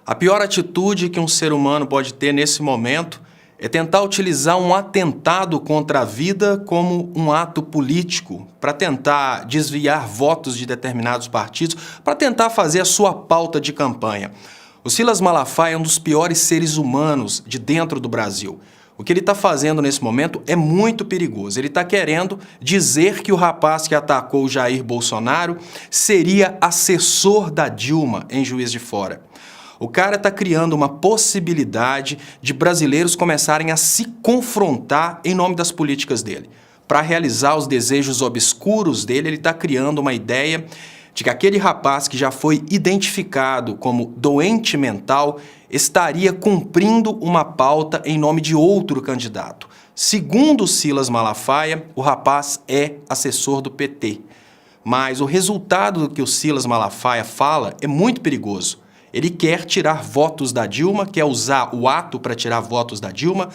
A pior atitude que um ser humano pode ter nesse momento é tentar utilizar um atentado contra a vida como um ato político para tentar desviar votos de determinados partidos, para tentar fazer a sua pauta de campanha. O Silas Malafaia é um dos piores seres humanos de dentro do Brasil. O que ele está fazendo nesse momento é muito perigoso. Ele está querendo dizer que o rapaz que atacou o Jair Bolsonaro seria assessor da Dilma em Juiz de Fora. O cara está criando uma possibilidade de brasileiros começarem a se confrontar em nome das políticas dele. Para realizar os desejos obscuros dele, ele está criando uma ideia de que aquele rapaz que já foi identificado como doente mental estaria cumprindo uma pauta em nome de outro candidato. Segundo Silas Malafaia, o rapaz é assessor do PT. Mas o resultado do que o Silas Malafaia fala é muito perigoso. Ele quer tirar votos da Dilma, quer usar o ato para tirar votos da Dilma,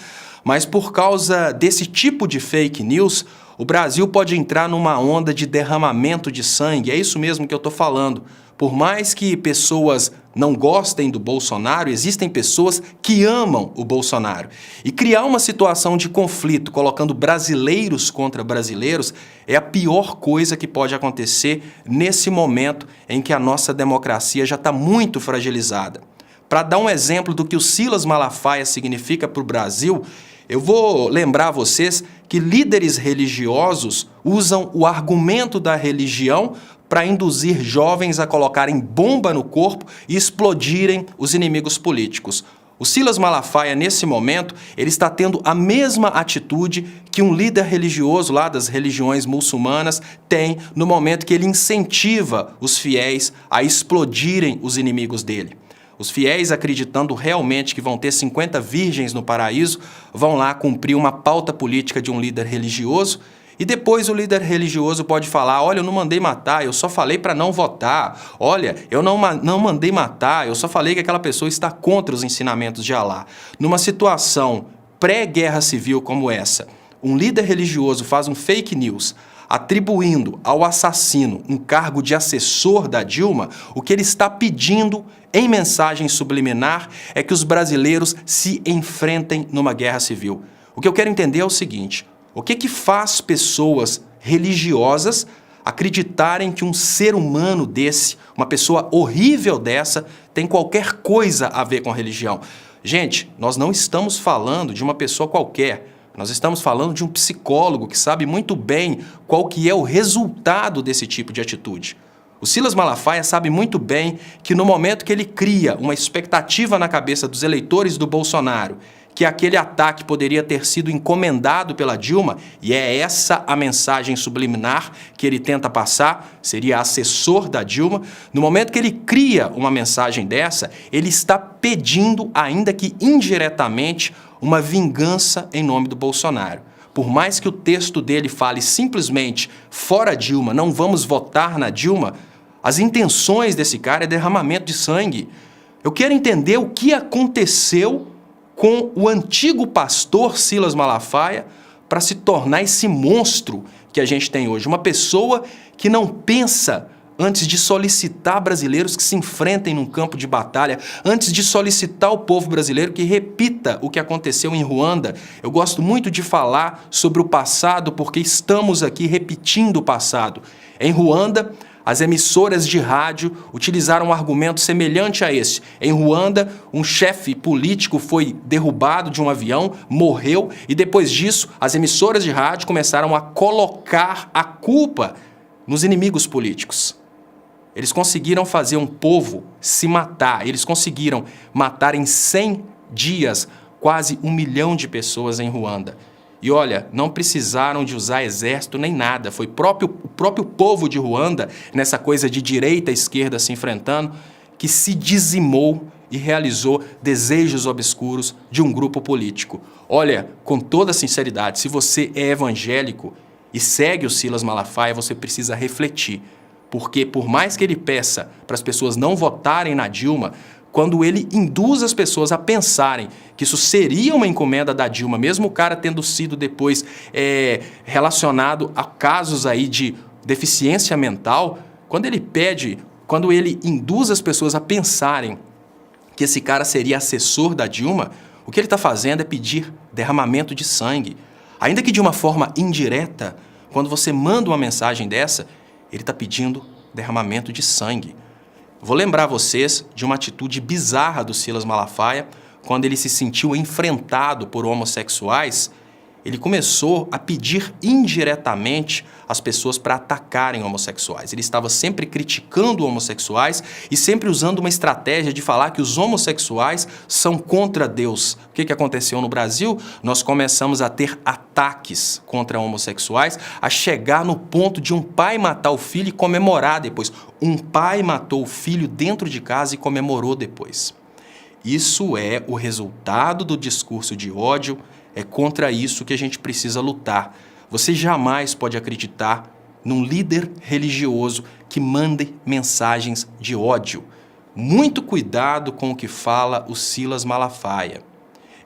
mas por causa desse tipo de fake news, o Brasil pode entrar numa onda de derramamento de sangue. É isso mesmo que eu estou falando. Por mais que pessoas não gostem do Bolsonaro, existem pessoas que amam o Bolsonaro. E criar uma situação de conflito, colocando brasileiros contra brasileiros, é a pior coisa que pode acontecer nesse momento em que a nossa democracia já está muito fragilizada. Para dar um exemplo do que o Silas Malafaia significa para o Brasil, eu vou lembrar a vocês que líderes religiosos usam o argumento da religião para induzir jovens a colocarem bomba no corpo e explodirem os inimigos políticos. O Silas Malafaia, nesse momento, ele está tendo a mesma atitude que um líder religioso lá das religiões muçulmanas tem no momento que ele incentiva os fiéis a explodirem os inimigos dele. Os fiéis, acreditando realmente que vão ter 50 virgens no paraíso, vão lá cumprir uma pauta política de um líder religioso e depois o líder religioso pode falar: olha, eu não mandei matar, eu só falei para não votar. Olha, eu não mandei matar, eu só falei que aquela pessoa está contra os ensinamentos de Alá. Numa situação pré-guerra civil como essa, um líder religioso faz um fake news atribuindo ao assassino um cargo de assessor da Dilma. O que ele está pedindo em mensagem subliminar é que os brasileiros se enfrentem numa guerra civil. O que eu quero entender é o seguinte: o que faz pessoas religiosas acreditarem que um ser humano desse, uma pessoa horrível dessa, tem qualquer coisa a ver com a religião? Gente, nós não estamos falando de uma pessoa qualquer. Nós estamos falando de um psicólogo que sabe muito bem qual que é o resultado desse tipo de atitude. O Silas Malafaia sabe muito bem que no momento que ele cria uma expectativa na cabeça dos eleitores do Bolsonaro, que aquele ataque poderia ter sido encomendado pela Dilma, e é essa a mensagem subliminar que ele tenta passar, seria assessor da Dilma. No momento que ele cria uma mensagem dessa, ele está pedindo, ainda que indiretamente, uma vingança em nome do Bolsonaro. Por mais que o texto dele fale simplesmente fora Dilma, não vamos votar na Dilma, as intenções desse cara é derramamento de sangue. Eu quero entender o que aconteceu com o antigo pastor Silas Malafaia para se tornar esse monstro que a gente tem hoje. Uma pessoa que não pensa antes de solicitar brasileiros que se enfrentem num campo de batalha, antes de solicitar o povo brasileiro que repita o que aconteceu em Ruanda. Eu gosto muito de falar sobre o passado porque estamos aqui repetindo o passado. Em Ruanda, as emissoras de rádio utilizaram um argumento semelhante a esse. Em Ruanda, um chefe político foi derrubado de um avião, morreu, e depois disso, as emissoras de rádio começaram a colocar a culpa nos inimigos políticos. Eles conseguiram fazer um povo se matar. Eles conseguiram matar em 100 dias quase 1 milhão de pessoas em Ruanda. E olha, não precisaram de usar exército nem nada. Foi o próprio povo de Ruanda, nessa coisa de direita e esquerda se enfrentando, que se dizimou e realizou desejos obscuros de um grupo político. Olha, com toda sinceridade, se você é evangélico e segue o Silas Malafaia, você precisa refletir. Porque por mais que ele peça para as pessoas não votarem na Dilma, quando ele induz as pessoas a pensarem que isso seria uma encomenda da Dilma, mesmo o cara tendo sido depois relacionado a casos aí de deficiência mental, quando ele induz as pessoas a pensarem que esse cara seria assessor da Dilma, o que ele está fazendo é pedir derramamento de sangue. Ainda que de uma forma indireta, quando você manda uma mensagem dessa, ele está pedindo derramamento de sangue. Vou lembrar vocês de uma atitude bizarra do Silas Malafaia, quando ele se sentiu enfrentado por homossexuais. Ele começou a pedir indiretamente as pessoas para atacarem homossexuais. Ele estava sempre criticando homossexuais e sempre usando uma estratégia de falar que os homossexuais são contra Deus. O que aconteceu no Brasil? Nós começamos a ter ataques contra homossexuais, a chegar no ponto de um pai matar o filho e comemorar depois. Um pai matou o filho dentro de casa e comemorou depois. Isso é o resultado do discurso de ódio. É contra isso que a gente precisa lutar. Você jamais pode acreditar num líder religioso que mande mensagens de ódio. Muito cuidado com o que fala o Silas Malafaia.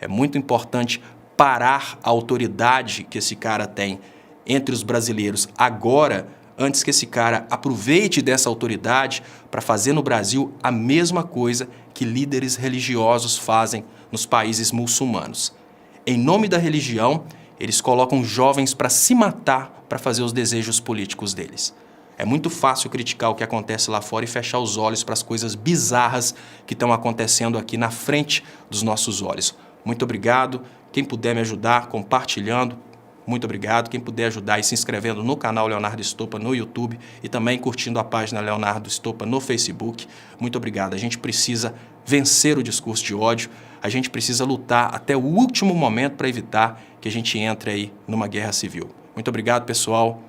É muito importante parar a autoridade que esse cara tem entre os brasileiros agora, antes que esse cara aproveite dessa autoridade para fazer no Brasil a mesma coisa que líderes religiosos fazem nos países muçulmanos. Em nome da religião, eles colocam jovens para se matar para fazer os desejos políticos deles. É muito fácil criticar o que acontece lá fora e fechar os olhos para as coisas bizarras que estão acontecendo aqui na frente dos nossos olhos. Muito obrigado. Quem puder me ajudar compartilhando, muito obrigado. Quem puder ajudar e se inscrevendo no canal Leonardo Estopa no YouTube e também curtindo a página Leonardo Estopa no Facebook, muito obrigado. A gente precisa vencer o discurso de ódio. A gente precisa lutar até o último momento para evitar que a gente entre aí numa guerra civil. Muito obrigado, pessoal.